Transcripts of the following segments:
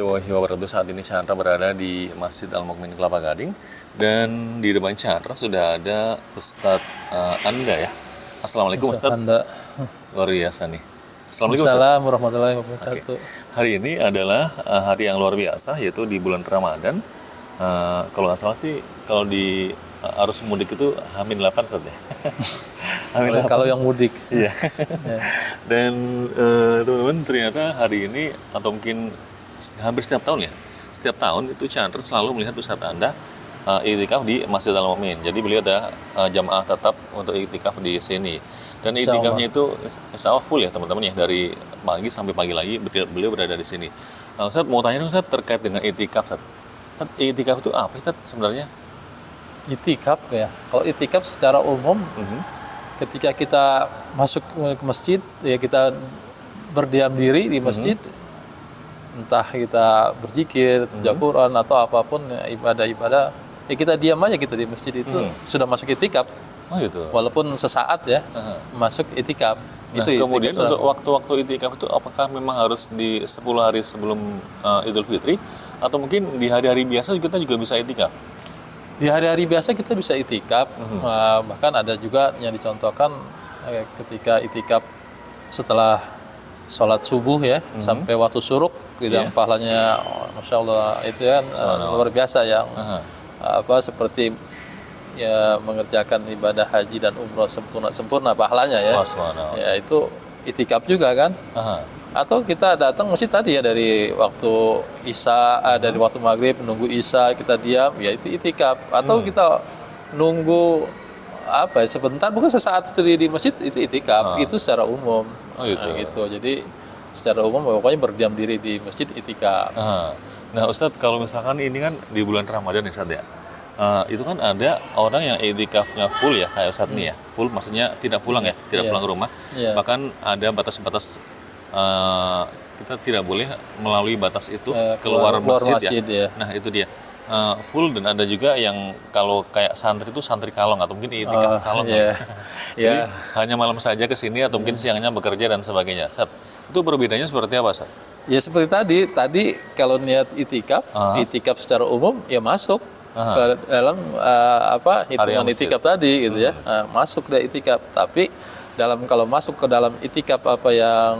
warahmatullahi wabarakatuh. Saat ini Chandra berada di Masjid Al-Mukmin Kelapa Gading, dan di depan Chandra sudah ada Ustadz Anda ya. Assalamualaikum Ustadz. Anda. Luar biasa nih. Assalamualaikum Ustadz. Assalamualaikum warahmatullahi wabarakatuh. Hari ini adalah hari yang luar biasa, yaitu di bulan Ramadan. Kalau nggak salah sih, kalau di arus mudik itu H-8 Ustadz ya. H-8. Kalau yang mudik. Iya. Dan teman-teman, ternyata hari ini atau mungkin hampir setiap tahun ya, setiap tahun itu Chandra selalu melihat Ustadz Anda iktikaf di Masjid Al-Mukmin. Jadi beliau ada jamaah tetap untuk iktikaf di sini. Dan iktikafnya itu insya Allah full ya teman-teman ya, dari pagi sampai pagi lagi beliau berada di sini. Ustadz mau tanya Ustadz terkait dengan iktikaf. Ustadz, iktikaf itu apa Ustadz sebenarnya? Itikaf ya. Kalau itikaf secara umum, ketika kita masuk ke masjid, ya kita berdiam diri di masjid, entah kita berzikir, baca Quran atau apapun ya, ibadah-ibadah, ya kita diam aja kita di masjid itu sudah masuk itikaf. Oh gitu. Walaupun sesaat ya, masuk itikaf. Nah, itu kemudian itikaf untuk waktu-waktu itikaf itu apakah memang harus di 10 hari sebelum Idul Fitri, atau mungkin di hari-hari biasa kita juga bisa itikaf? Di hari-hari biasa kita bisa itikaf, bahkan ada juga yang dicontohkan ketika itikaf setelah sholat subuh ya, sampai waktu suruk, tidak pahalanya, masya Allah itu kan luar biasa yang seperti ya mengerjakan ibadah haji dan umroh sempurna pahalanya ya. Ya itu itikaf juga kan. Atau kita datang masjid tadi ya dari waktu Isya, dari waktu maghrib menunggu Isya kita diam, ya itu itikaf. Atau kita nunggu sebentar, bukan sesaat itu di masjid, itu itikaf. Itu secara umum. Gitu. Jadi secara umum pokoknya berdiam diri di masjid itikaf. Nah Ustadz, kalau misalkan ini kan di bulan Ramadan ya Ustadz ya, itu kan ada orang yang itikafnya full ya kayak Ustadz nih ya, full maksudnya tidak pulang ya, tidak pulang ke rumah. Bahkan ada batas-batas kita tidak boleh melalui batas itu keluar masjid ya. Nah itu dia full. Dan ada juga yang kalau kayak santri itu santri kalong atau mungkin itikaf kalong. Jadi hanya malam saja ke sini atau mungkin siangnya bekerja dan sebagainya. Itu perbedaannya seperti apa, Ustaz? Ya seperti tadi kalau niat itikaf secara umum ya masuk ke dalam hitungan itikaf tadi gitu ya. Masuk dari itikaf, tapi kalau masuk ke dalam itikaf apa yang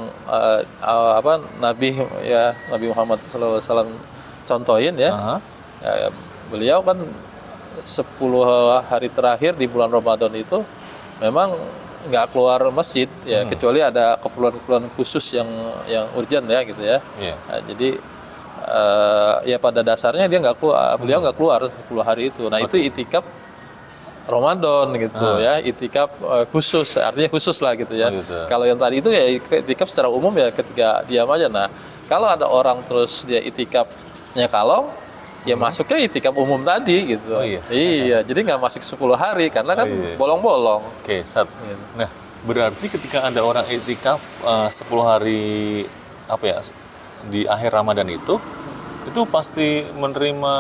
Nabi Muhammad SAW contohin ya, beliau kan 10 hari terakhir di bulan Ramadan itu memang nggak keluar masjid ya, kecuali ada keperluan khusus yang urgent ya gitu ya. Nah, jadi ya pada dasarnya dia beliau nggak keluar 10 hari itu. Nah itu itikaf Ramadan gitu ya, itikaf khusus, artinya khusus lah gitu ya. Kalau yang tadi itu ya itikaf secara umum ya ketika diam aja. Nah kalau ada orang terus dia itikafnya kalong, ya masuknya itikaf umum tadi gitu. Iya, jadi nggak masuk 10 hari karena kan bolong-bolong. Oke, Ustaz. Nah berarti ketika ada orang itikaf 10 hari di akhir Ramadan itu pasti menerima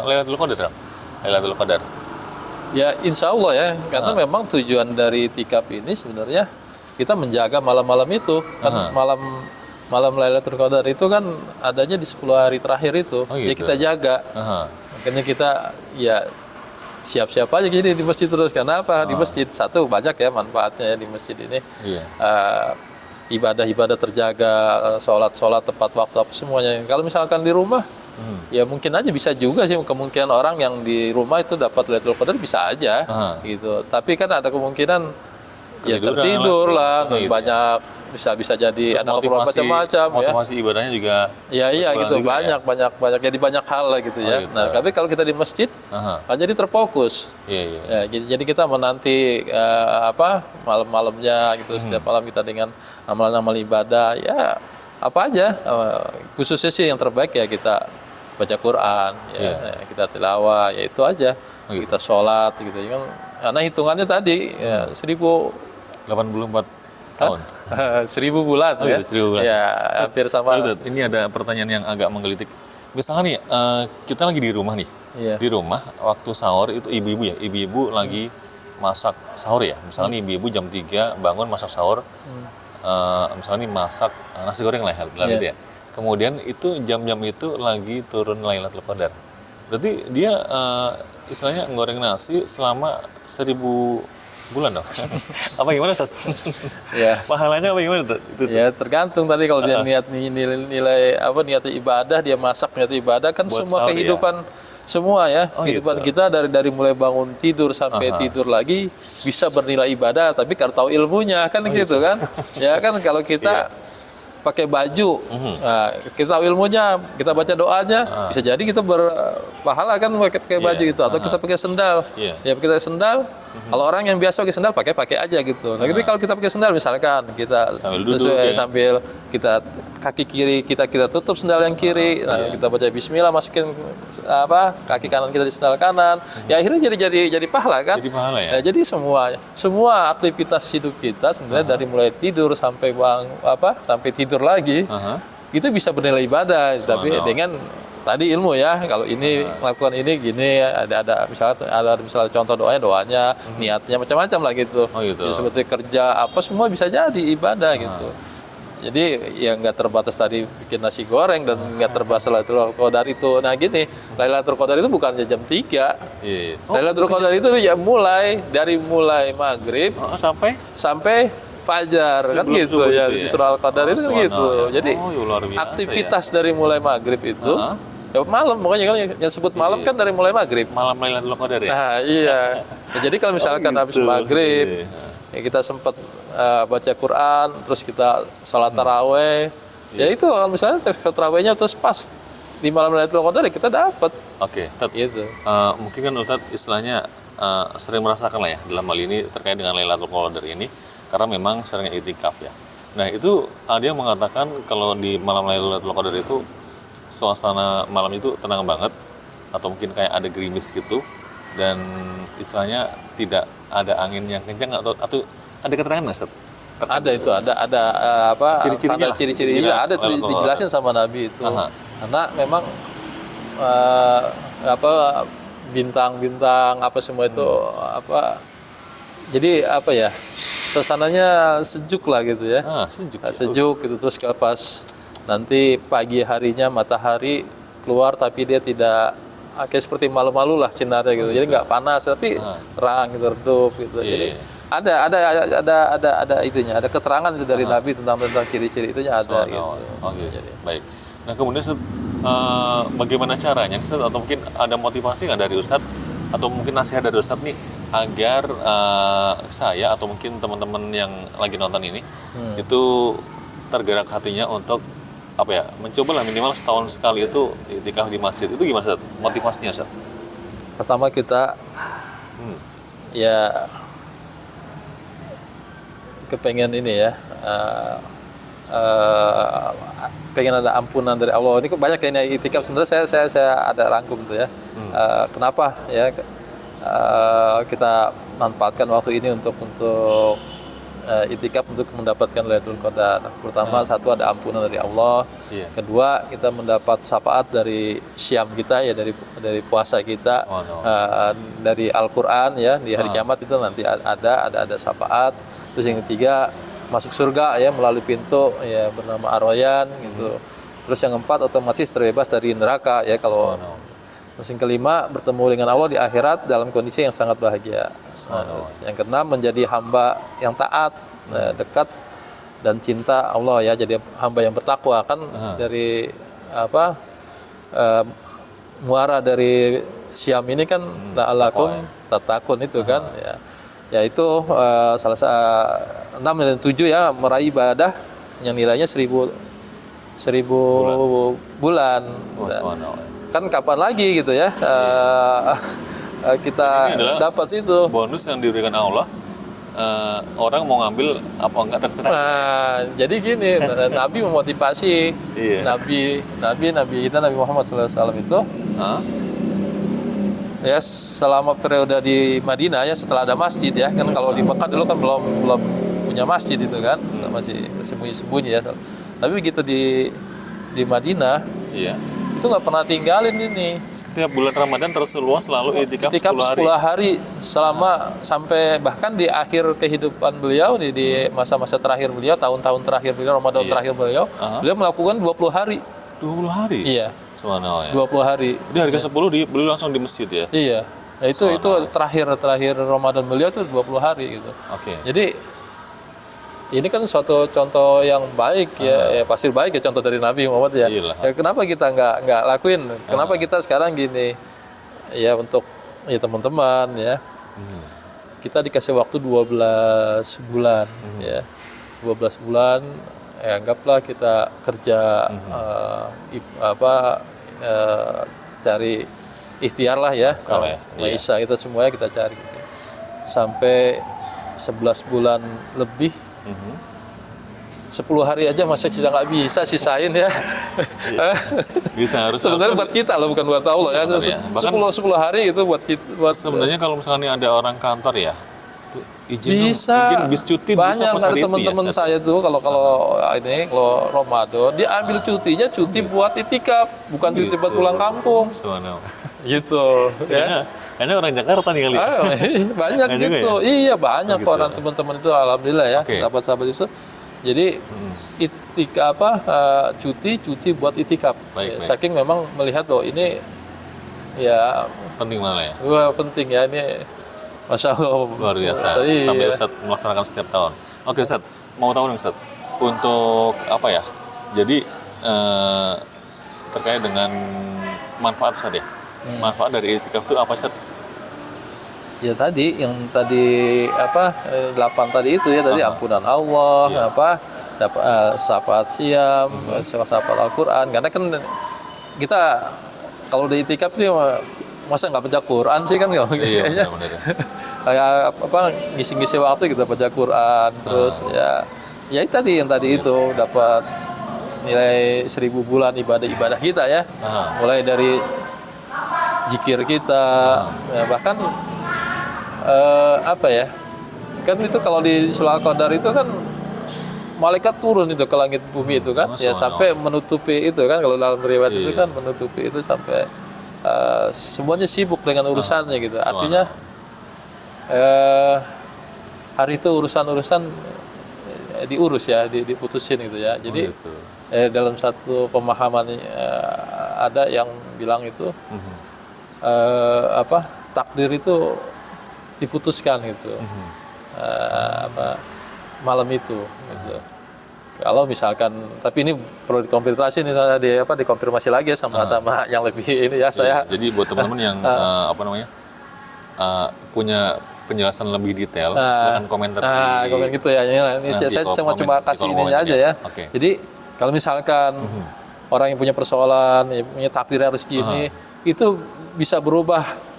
Lailatul Qadar. Ya insya Allah ya, karena memang tujuan dari itikaf ini sebenarnya kita menjaga malam-malam itu. Kan malam Lailatul Qadar itu kan adanya di 10 hari terakhir itu. Ya kita jaga. Makanya kita ya siap-siap aja jadi di masjid terus. Karena apa? Di masjid satu banyak ya manfaatnya ya di masjid ini. Ibadah-ibadah terjaga, sholat tepat waktu apa semuanya. Kalau misalkan di rumah, ya mungkin aja bisa juga sih, kemungkinan orang yang di rumah itu dapat Lailatul Qadar bisa aja gitu. Tapi kan ada kemungkinan ya tertidur lah, banyak bisa jadi ada keperluan macam-macam ya. Motivasi ibadahnya juga. Iya gitu, banyak jadi banyak hal lah gitu ya. Nah, tapi kalau kita di masjid kan jadi terfokus. Ya, jadi kita menanti malam-malamnya gitu, setiap malam kita dengan amalan-amal ibadah ya apa aja, khususnya sih yang terbaik ya kita baca Quran ya, kita tilawah, ya itu aja. Kita sholat gitu kan, karena hitungannya tadi 1084 tahun. 1000 bulan ya. 1000 bulan. Ya, hampir sama. Ini ada pertanyaan yang agak menggelitik. Misalnya nih, kita lagi di rumah nih. Di rumah waktu sahur itu ibu-ibu lagi masak sahur ya. Misalnya nih ibu-ibu jam 3 bangun masak sahur. Misalnya nih masak nasi goreng lah gitu ya. kemudian itu jam-jam itu lagi turun Lailatul Qadar. Berarti dia istilahnya goreng nasi selama 1000 bulan dong. Apa gimana, Ustaz? Ya. Pahalanya apa gimana tuh? Ya tergantung tadi kalau dia niat nilai apa niat ibadah, dia masak niat ibadah kan Buat semua sahur, kehidupan semua ya kehidupan gitu. kita dari mulai bangun tidur sampai tidur lagi bisa bernilai ibadah, tapi kalau tahu ilmunya kan gitu kan. Ya kan kalau kita pakai baju, nah, kita tahu ilmunya, kita baca doanya, bisa jadi kita berpahala kan pakai baju itu, atau kita pakai sendal, ya pakai sendal. Kalau orang yang biasa pakai sendal, pakai aja gitu. Nah, tapi kalau kita pakai sendal, misalkan kita sambil duduk, sambil kita kaki kiri kita tutup sendal yang kiri, nah, kita baca Bismillah, masukin kaki kanan kita di sendal kanan, ya akhirnya jadi pahala kan. Jadi pahala ya. Nah, jadi semua aktivitas hidup kita sebenarnya dari mulai tidur sampai sampai tidur lagi itu bisa bernilai ibadah, tapi dengan tadi ilmu ya. Kalau ini melakukan ini gini, ada misalnya contoh doanya, niatnya macam-macam lah gitu. Gitu. Jadi seperti kerja apa semua bisa jadi ibadah gitu. Jadi ya nggak terbatas tadi bikin nasi goreng dan nggak terbatas Lailatul Qadar itu. Nah gini, Lailatul Qadar itu bukan jam 3. Lailatul Qadar itu ya dari mulai maghrib sampai fajar kan gitu ya. Di surah Al-Qadar itu kan gitu. Jadi aktivitas dari mulai maghrib itu ya malam, pokoknya kan yang sebut malam kan dari mulai maghrib. Malam Lailatul Qadar ya. Nah iya. Ya, jadi kalau misalkan habis maghrib ya kita sempat baca Quran, terus kita sholat taraweh, ya itu kalau misalnya tarawehnya terus pas di malam Lailatul Qadar ya kita dapat. Oke, gitu. Mungkin kan Ustadz istilahnya sering merasakan lah ya dalam hal ini terkait dengan Lailatul Qadar ini, karena memang sering itikaf ya. Nah itu ada yang mengatakan kalau di malam Lailatul Qadar itu suasana malam itu tenang banget, atau mungkin kayak ada gerimis gitu, dan istilahnya tidak ada angin yang kencang, atau ada keterangan nggak, Ustaz? Ada ciri-cirinya ada dijelasin sama Nabi itu. Karena memang bintang-bintang apa semua itu jadi suasananya sejuk lah gitu ya. Sejuk gitu. Terus pas nanti pagi harinya matahari keluar tapi dia tidak kayak seperti malu-malu lah sinarnya gitu. Jadi nggak panas tapi terang gitu, redup gitu. Jadi ada itunya, ada keterangan itu dari Nabi tentang ciri-ciri itunya ada gitu. Baik. Nah kemudian bagaimana caranya, Ustaz, atau mungkin ada motivasi nggak dari Ustaz, atau mungkin nasihat dari Ustaz nih agar saya atau mungkin teman-teman yang lagi nonton ini itu tergerak hatinya untuk mencoba lah minimal setahun sekali itu itikaf di masjid. Itu gimana, Ustaz? Motivasinya, Ustaz? Pertama kita ya kepengen ini ya, pengen ada ampunan dari Allah. Ini banyak ini itikaf sebenarnya saya ada rangkum tuh ya. Kenapa ya kita manfaatkan waktu ini untuk itikaf untuk mendapatkan Lailatul Qadar. Pertama, satu ada ampunan dari Allah. Kedua, kita mendapat syafaat dari syam kita ya, dari puasa kita, dari Al-Qur'an ya, di hari kiamat itu nanti ada syafaat. Terus yang ketiga, masuk surga ya melalui pintu ya bernama Ar-Rayyan gitu. Terus yang keempat, otomatis terbebas dari neraka ya kalau. Terus yang kelima, bertemu dengan Allah di akhirat dalam kondisi yang sangat bahagia. Yang keenam, menjadi hamba yang taat, dekat dan cinta Allah ya, jadi hamba yang bertakwa kan. Dari muara dari Syam ini kan la'alakum tatakun itu kan ya itu salah satu 6 dan 7 ya, meraih ibadah yang nilainya 1000 bulan. Kan kapan lagi gitu ya kita dapat itu bonus yang diberikan Allah. Orang mau ngambil apa enggak terserah. Nah, jadi gini, Nabi memotivasi Nabi Muhammad SAW itu ya selama periode di Madinah ya, setelah ada masjid ya kan. Kalau di Mekah dulu kan belum punya masjid itu kan, masih sembunyi-sembunyi ya. Tapi begitu di Madinah itu nggak pernah tinggalin ini. Setiap bulan Ramadan terseluas selalu itikaf 10 hari. 10 hari selama sampai bahkan di akhir kehidupan beliau di masa-masa terakhir beliau, tahun-tahun terakhir beliau, Ramadan terakhir beliau, beliau melakukan 20 hari. 20 hari? Iya. Subhanallah ya. 20 hari. Jadi hari ke-10 beliau langsung di masjid ya? Iya. Nah, itu terakhir Ramadan beliau itu 20 hari gitu. Oke. Jadi ini kan suatu contoh yang baik ya pasti baik ya contoh dari Nabi Muhammad ya. Ya kenapa kita nggak lakuin? Kenapa kita sekarang gini? Ya untuk ya teman-teman ya. Kita dikasih waktu 12 bulan ya. 12 bulan ya anggaplah kita kerja cari ikhtiar lah ya. Maisha kita semuanya kita cari gitu. Sampai 11 bulan lebih 10 hari aja masa kita nggak bisa sisain ya. Bisa harus. Sebenarnya buat kita loh, bukan buat Allah ya. 10 hari itu buat kita. Sebenarnya kalau misalnya ada orang kantor ya, izin bisa. Mungkin bis cuti banyak bisa ada teman-teman saya tuh kalau Ramadan dia ambil cutinya buat itikaf, bukan cuti buat pulang kampung. Gitu ya. Kayaknya orang Jakarta nih kali. Banyak gitu. Ya? Iya banyak gitu orang teman-teman itu alhamdulillah ya, sahabat-sahabat itu. Jadi itikaf cuti buat itikaf. Baik. Saking memang melihat ini ya penting malah ya. Penting ya ini. Masya Allah. Luar biasa. Sampai Ustadz melaksanakan setiap tahun. Oke Ustadz, mau tahu nih Ustadz, untuk apa ya? Jadi terkait dengan manfaat Ustadz ya. Manfaat dari itikaf itu apa Ustadz? Ya tadi yang tadi 8 tadi itu ya tadi ampunan Allah, dapat syafaat siam, syafaat Al-Qur'an. Karena kan kita kalau di itikaf nih masa nggak baca Quran sih kan kayaknya. Kayak ngisi-ngisi waktu kita baca Quran terus ya yang tadi itu dapat nilai 1000 bulan ibadah kita ya. Mulai dari zikir kita ya, bahkan kan itu kalau di Suratul Al-Qadar itu kan malaikat turun itu ke langit bumi itu kan ya sampai menutupi itu kan, kalau dalam riwayat itu kan menutupi itu sampai semuanya sibuk dengan urusannya gitu. Artinya hari itu urusan-urusan diurus ya, diputusin gitu ya. Jadi dalam satu pemahaman ada yang bilang itu takdir itu diputuskan gitu. Malam itu gitu. Kalau misalkan, tapi ini perlu dikonfirmasi nih saya dikonfirmasi lagi ya sama yang lebih ini ya saya. Jadi buat teman-teman yang punya penjelasan lebih detail, silakan komentar komen gitu ya. Ini saya cuma kasih ininya aja ya. Jadi kalau misalkan orang yang punya persoalan, yang punya takdir harus gini, itu bisa berubah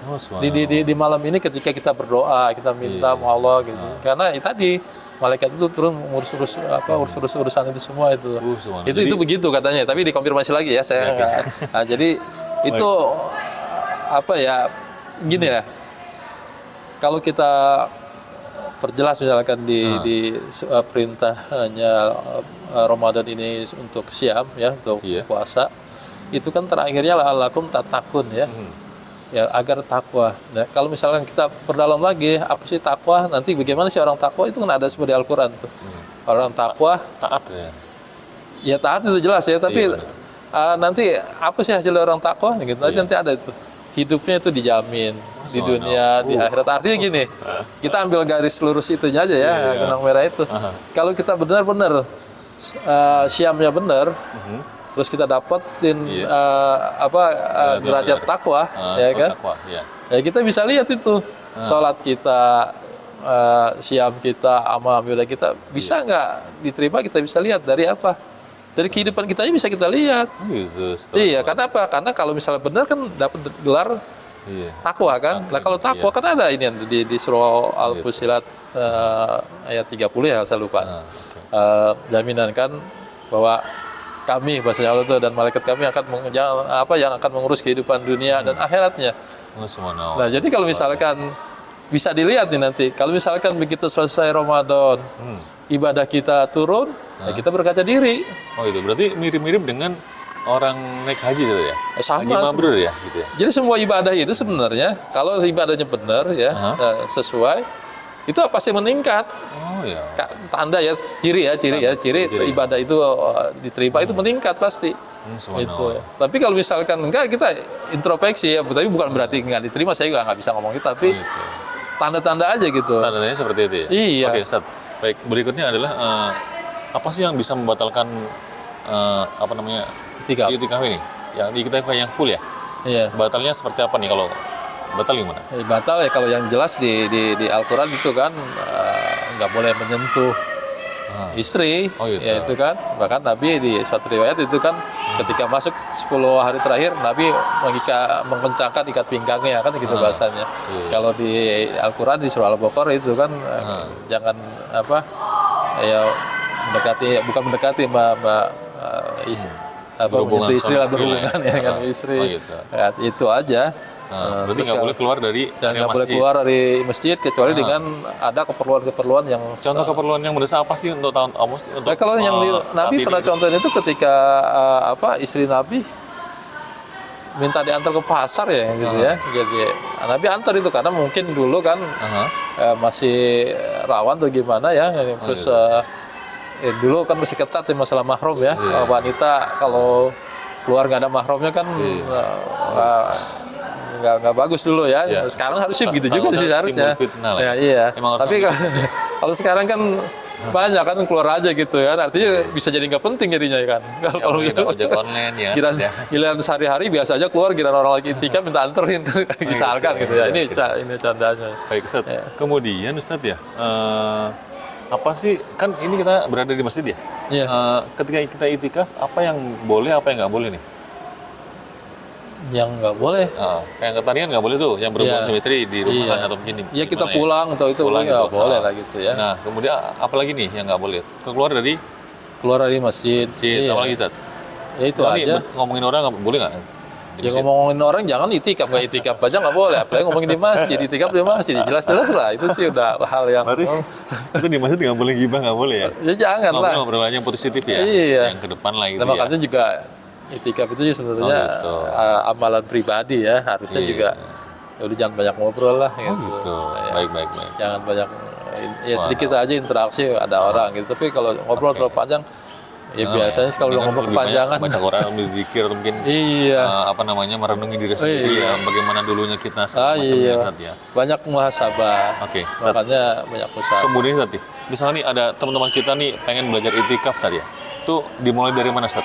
di malam ini ketika kita berdoa, kita minta sama Allah gitu. Karena tadi malaikat itu turun urus urusan itu semua itu. Itu begitu katanya, tapi dikonfirmasi lagi ya saya enggak. Nah, jadi itu gini ya. Kalau kita perjelas misalkan di perintahnya Ramadan ini untuk siam ya, untuk puasa, itu kan terakhirnya la'allakum tattaqun ya. Ya agar takwa. Nah, kalau misalkan kita perdalam lagi apa sih takwa, nanti bagaimana sih orang takwa itu kan ada seperti Al-Qur'an tuh. Orang takwa taat ya. Ya taat itu jelas ya, tapi nanti apa sih hasil orang takwa gitu. Nanti ada itu. Hidupnya itu dijamin di dunia, di akhirat. Artinya gini, kita ambil garis lurus itunya aja ya, benang merah itu. Kalau kita benar-benar siamnya benar, terus kita dapetin derajat takwa, ya kan? Ya kita bisa lihat itu sholat kita, siam kita, amal ibadah kita bisa nggak diterima, kita bisa lihat dari apa? Dari kehidupan kita aja bisa kita lihat. Iya, karena apa? Karena kalau misalnya benar kan dapat gelar takwa kan. Nah kalau takwa kan ada ini di surah Al-Fusilat ayat 30 ya, saya lupa. Jaminan kan bahwa kami bahasanya Allah itu dan malaikat kami akan yang akan mengurus kehidupan dunia dan akhiratnya. Nah, jadi kalau misalkan bisa dilihat nih nanti, kalau misalkan begitu selesai Ramadan, ibadah kita turun, ya kita berkaca diri. Oh itu berarti mirip-mirip dengan orang naik haji gitu ya? Sama. Haji mabrur ya, gitu ya? Jadi semua ibadah itu sebenarnya kalau ibadahnya benar ya, sesuai, itu pasti meningkat. Oh ya. Tanda ya, ciri ibadah itu diterima itu meningkat pasti. Itu. Tapi kalau misalkan enggak, kita introspeksi ya, tapi bukan berarti nggak diterima. Saya juga nggak bisa ngomong itu, tapi tanda-tanda aja gitu. Tandanya seperti itu ya? Iya. Oke, Ustaz. Baik, berikutnya adalah apa sih yang bisa membatalkan itikaf ini? Yang itikaf yang full ya? Iya. Batalnya seperti apa nih kalau batal gimana? Batal ya kalau yang jelas di Al-Qur'an itu kan nggak boleh menyentuh istri, gitu. ya itu kan. Bahkan Nabi di suatu riwayat itu kan ketika masuk 10 hari terakhir Nabi mengencangkan ikat pinggangnya kan gitu bahasanya. Kalau di Al-Qur'an di surah Al-Baqarah itu kan jangan bukan mendekati istri lah, berhubungan ya dengan istri. Gitu. Ya, itu aja. Berarti nggak boleh keluar dari nggak boleh keluar dari masjid kecuali dengan ada keperluan yang contoh keperluan yang mendesak apa sih untuk tahun untuk kalau yang Nabi pernah contohnya itu ketika istri Nabi minta diantar ke pasar ya gitu ya. Jadi Nabi antar itu karena mungkin dulu kan masih rawan atau gimana ya. Terus dulu kan masih ketat ya masalah mahram ya. Wanita kalau keluar nggak ada mahramnya kan nggak bagus dulu ya. Sekarang harusnya begitu juga sih harusnya. Ya, iya. Tapi kalau sekarang kan banyak kan keluar aja gitu ya. Artinya bisa jadi nggak penting jadinya kan. Kalau ojek online ya. Giliran sehari-hari biasa aja keluar, giliran orang lagi itikaf minta anterin misalkan gitu ya. Ini candanya. Baik Ustaz. Kemudian Ustaz ya, apa sih kan ini kita berada di masjid ya? Ketika kita itikaf, apa yang boleh, apa yang nggak boleh nih? Yang nggak boleh. Kayak tadi kan nggak boleh tuh, yang berhubungan simetri di rumah atau begini. Iya kita pulang atau itu nggak boleh lah gitu ya. Nah kemudian apalagi nih yang nggak boleh? Keluar dari masjid. Apalagi Ustaz? Ya itu aja. Ngomongin orang boleh nggak? Ya ngomongin orang jangan itikaf, nggak itikaf aja nggak boleh. Apalagi ngomongin di masjid, itikaf di masjid, jelas-jelas lah. Itu sih udah hal yang. Berarti itu di masjid nggak boleh gibah, nggak boleh ya? Ya jangan lah. Ngobrol yang positif ya. Iya. Yang ke depan lah gitu ya. Makanya juga itikaf itu sebenarnya amalan pribadi ya, harusnya juga udah jangan banyak ngobrol lah gitu. Baik. Jangan banyak ya sedikit aja interaksi ada orang gitu. Tapi kalau ngobrol terlalu panjang ya biasanya kalau ngomong kepanjangan banyak orang berzikir mungkin merenungi diri sendiri ya, bagaimana dulunya kita ya. Banyak muhasabah. Makanya banyak muhasabah. Kemudian tadi misalnya nih ada teman-teman kita nih pengen belajar itikaf tadi ya. Itu dimulai dari mana Ustaz?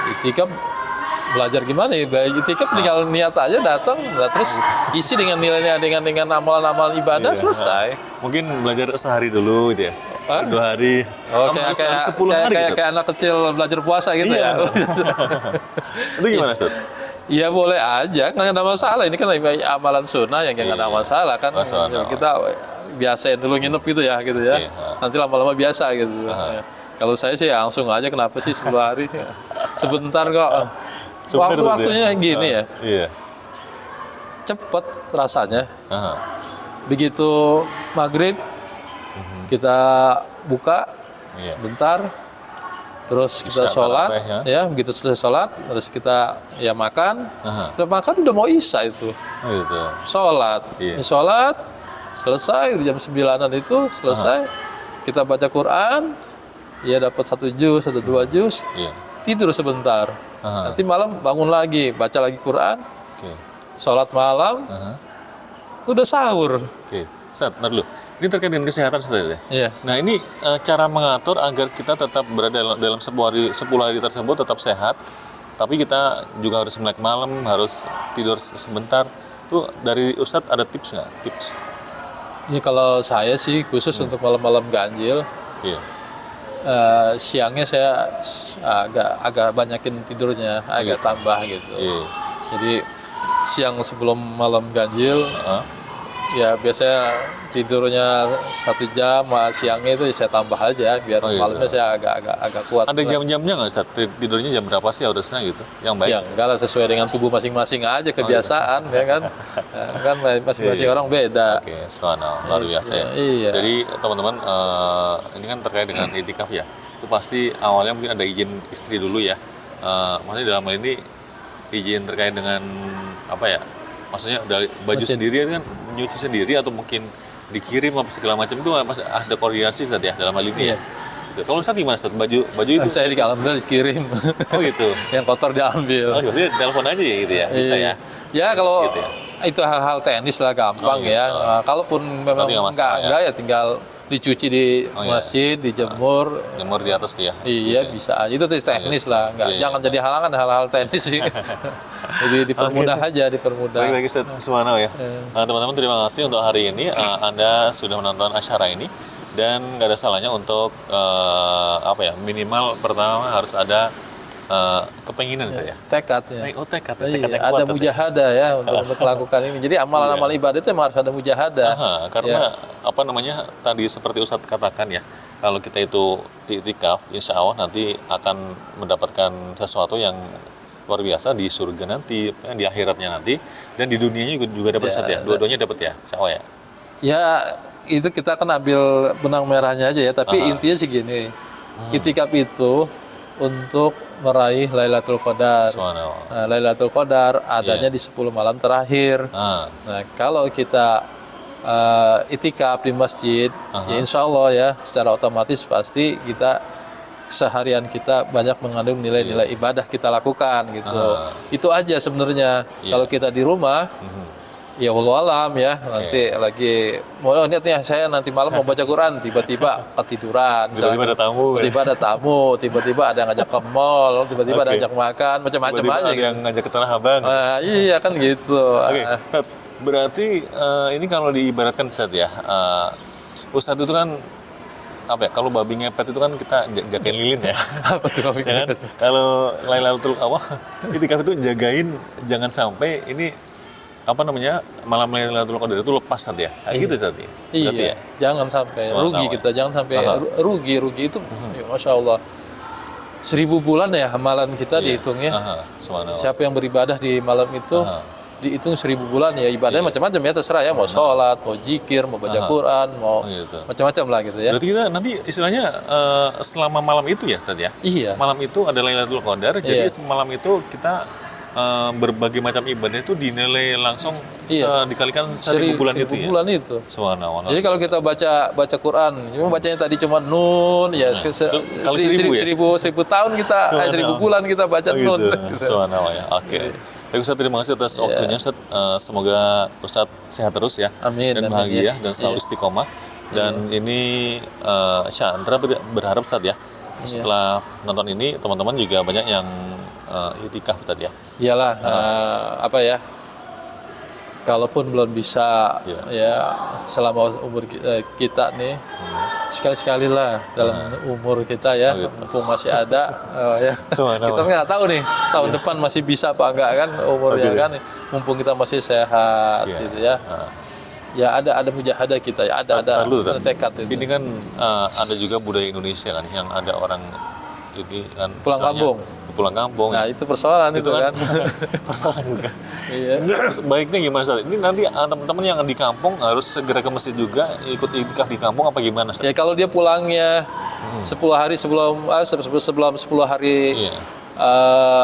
Itikaf belajar gimana ya? Itikaf tinggal niat aja datang, terus isi dengan nilainya dengan amalan-amalan ibadah selesai. Mungkin belajar sehari dulu gitu ya. 2 hari. Kayak 10 hari gitu. Kayak anak kecil belajar puasa gitu ya. Itu gimana Ustaz? Ya boleh aja, nggak ada masalah. Ini kan amalan sunnah yang nggak ada masalah kan. Kita biasain dulu nginep gitu ya. Nanti lama-lama biasa gitu. Kalau saya sih langsung aja, kenapa sih 10 hari? Sebentar kok. Waktu-waktunya gini ya. Cepet rasanya. Begitu maghrib, kita buka, bentar, terus kita sholat, ya. Begitu selesai sholat, terus kita makan. Setelah makan udah mau isya itu. Sholat, sholat, selesai jam 9-an itu selesai. Kita baca Quran. Ya dapat 1 juz, 2 juz, tidur sebentar. Nanti malam bangun lagi, baca lagi Quran, sholat malam, udah sahur. Ustaz, bentar dulu. Ini terkait dengan kesehatan Ustaz ya? Nah ini cara mengatur agar kita tetap berada dalam 10 hari tersebut tetap sehat, tapi kita juga harus melek malam, harus tidur sebentar. Itu dari Ustaz ada tips nggak? Ini kalau saya sih khusus untuk malam-malam ganjil. Siangnya saya agak banyakin tidurnya, agak tambah gitu. Jadi siang sebelum malam ganjil, ya biasanya tidurnya 1 jam, siangnya itu saya tambah aja biar malamnya saya agak kuat. Ada jam-jamnya nggak Ustaz? Tidurnya jam berapa sih harusnya gitu? Yang baik? Ya enggak lah, sesuai dengan tubuh masing-masing aja, kebiasaan ya kan. Kan masing-masing orang beda. Luar biasa ya. Jadi teman-teman ini kan terkait dengan itikaf ya. Itu pasti awalnya mungkin ada izin istri dulu ya. maksudnya dalam hal ini izin terkait dengan apa ya? Maksudnya dari baju sendiri kan nyuci sendiri atau mungkin dikirim apa segala macam itu ada koordinasi Ustaz ya dalam hal ini. Iya. Gitu. Kalau Ustaz gimana Ustaz? Baju itu saya alhamdulillah dikirim. Oh gitu. Yang kotor diambil. Oh, berarti telepon aja ya gitu ya. Bisa ya. Ya kalau gitu ya. Itu hal-hal teknis lah gampang ya. Kalaupun memang enggak ya tinggal dicuci di masjid, dijemur. Jemur di atas tuh ya. Iya bisa aja. Itu teknis lah. Enggak jangan jadi halangan hal-hal teknis sih. Jadi dipermudah aja, dipermudah. Baik Ustaz Susmana ya. Teman-teman terima kasih untuk hari ini. Anda sudah menonton acara ini dan nggak ada salahnya untuk apa ya, minimal pertama harus ada kepenginan ya. Tekad ya. Oh tekad yang kuat. Ada mujahadah ya untuk melakukan ini. Jadi amalan-amalan ibadah itu memang harus ada mujahadah. Karena apa namanya tadi seperti Ustadz katakan ya, kalau kita itu i'tikaf, insya Allah nanti akan mendapatkan sesuatu yang luar biasa di surga nanti, di akhiratnya nanti, dan di dunianya juga dapat ya. Dua-duanya dapat ya, insya Allah ya. Ya itu kita akan ambil benang merahnya aja ya. Tapi intinya sih gini, i'tikaf itu untuk meraih Lailatul Qadar. Nah, Lailatul Qadar adanya di 10 malam terakhir. Nah, kalau kita i'tikaf di masjid, ya insya Allah ya, secara otomatis pasti kita seharian kita banyak mengandung nilai-nilai ibadah kita lakukan gitu. Itu aja sebenarnya. Kalau kita di rumah, ya wallahu alam ya, nanti lagi mau niatnya saya nanti malam mau baca Quran, tiba-tiba ketiduran, tiba-tiba ada tamu, tiba-tiba ada yang ngajak ke mall, tiba-tiba ada yang ngajak makan, macam-macam aja ada gitu. yang ngajak ke Tanah Abang. Iya kan gitu. Berarti ini kalau diibaratkan Ustaz ya, Ustaz itu kan apa ya, kalau babi ngepet itu kan kita jagain lilin ya. Apa tuh babi ngepet? Kalau Lailatul i'tikaf itu jagain jangan sampai ini apa namanya malam Lailatul Qadar itu lepas Ustaz ya. Gitu Ustaz ya. Iya. Ya? Jangan sampai rugi kita, jangan sampai rugi itu ya, Masya Allah. 1000 bulan ya amalan kita dihitung ya. Siapa yang beribadah di malam itu dihitung 1000 bulan ya, ibadahnya macam-macam ya, terserah ya, mau sholat, mau zikir, mau baca Quran, mau macam-macam lah gitu ya. Berarti kita nanti istilahnya selama malam itu ya Ustaz ya. Iya. Malam itu ada Lailatul Qadar, jadi malam itu kita berbagai macam ibadah itu dinilai langsung dikalikan 1000 bulan itu ya. 1000 bulan itu. Subhanallah. Jadi kalau kita baca Quran, cuma bacanya tadi cuma nun ya, kali 1000 tahun kita 1000 bulan kita baca nun. Subhanallah ya. Oke. Baik Ustaz, terima kasih atas waktunya Ustaz. Semoga Ustaz sehat terus ya. Amin, dan bahagia dan selalu istiqomah. Dan ini Chandra berharap Ustaz ya, setelah nonton ini teman-teman juga banyak yang i'tikaf Ustaz ya. Iyalah, apa ya, kalaupun belum bisa ya selama umur kita nih, sekali-sekali lah dalam umur kita ya, mumpung masih ada ya. Kita nggak tahu nih tahun depan masih bisa apa enggak kan umurnya kan, mumpung kita masih sehat gitu ya. Ya ada mujahadah kita ya, ada tekad itu. Ini kan ada juga budaya Indonesia kan, yang ada orang ini kan pulang kampung. Nah itu persoalan itu kan. Persoalan juga. Iya. Ini baiknya gimana Ustaz? Ini nanti teman-teman yang di kampung harus segera ke masjid juga, ikut i'tikaf di kampung apa gimana Ustaz? Ya kalau dia pulangnya 10 hari sebelum 10 hari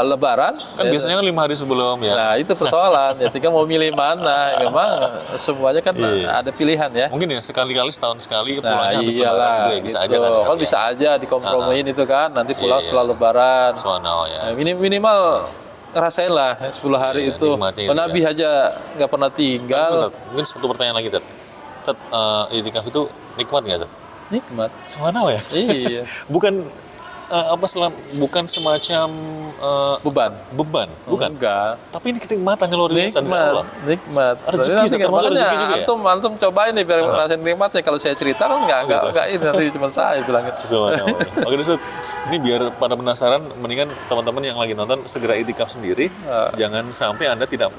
Lebaran kan biasanya kan 5 hari sebelum ya. Nah itu persoalan ya, tinggal mau milih mana. Memang semuanya kan ada pilihan ya. Mungkin ya sekali-kali setahun sekali pulangnya habis Lebaran gitu ya, bisa aja kan. Kalau bisa aja dikompromiin itu kan, nanti pulang setelah Lebaran. Ya. Minimal ngerasain lah 10 hari itu. Nabi aja nggak pernah tinggal. Mungkin satu pertanyaan lagi Ted. I'tikaf itu nikmat nggak Ted? Nikmat. Subhanallah ya. Iya. Bukan semacam beban, bukan. Enggak. Tapi ini kenikmatan luar biasa. Nikmat. Rezeki juga ya. Antum cobain nih biar ngerasain nikmatnya. Kalau saya cerita kan enggak ini nanti cuma saya bilangnya. Oke Ustaz, ini biar pada penasaran, mendingan teman-teman yang lagi nonton segera i'tikaf sendiri. Jangan sampai Anda tidak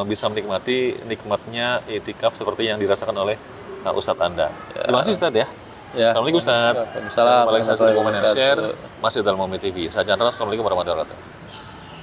bisa menikmati nikmatnya i'tikaf seperti yang dirasakan oleh Ustadz Anda. Terima kasih Ustadz ya. Assalamualaikum Ustaz. Waalaikumsalam. Terima kasih sudah share. Masih dalam Momi TV. Saya Chandra. Assalamualaikum warahmatullahi wabarakatuh.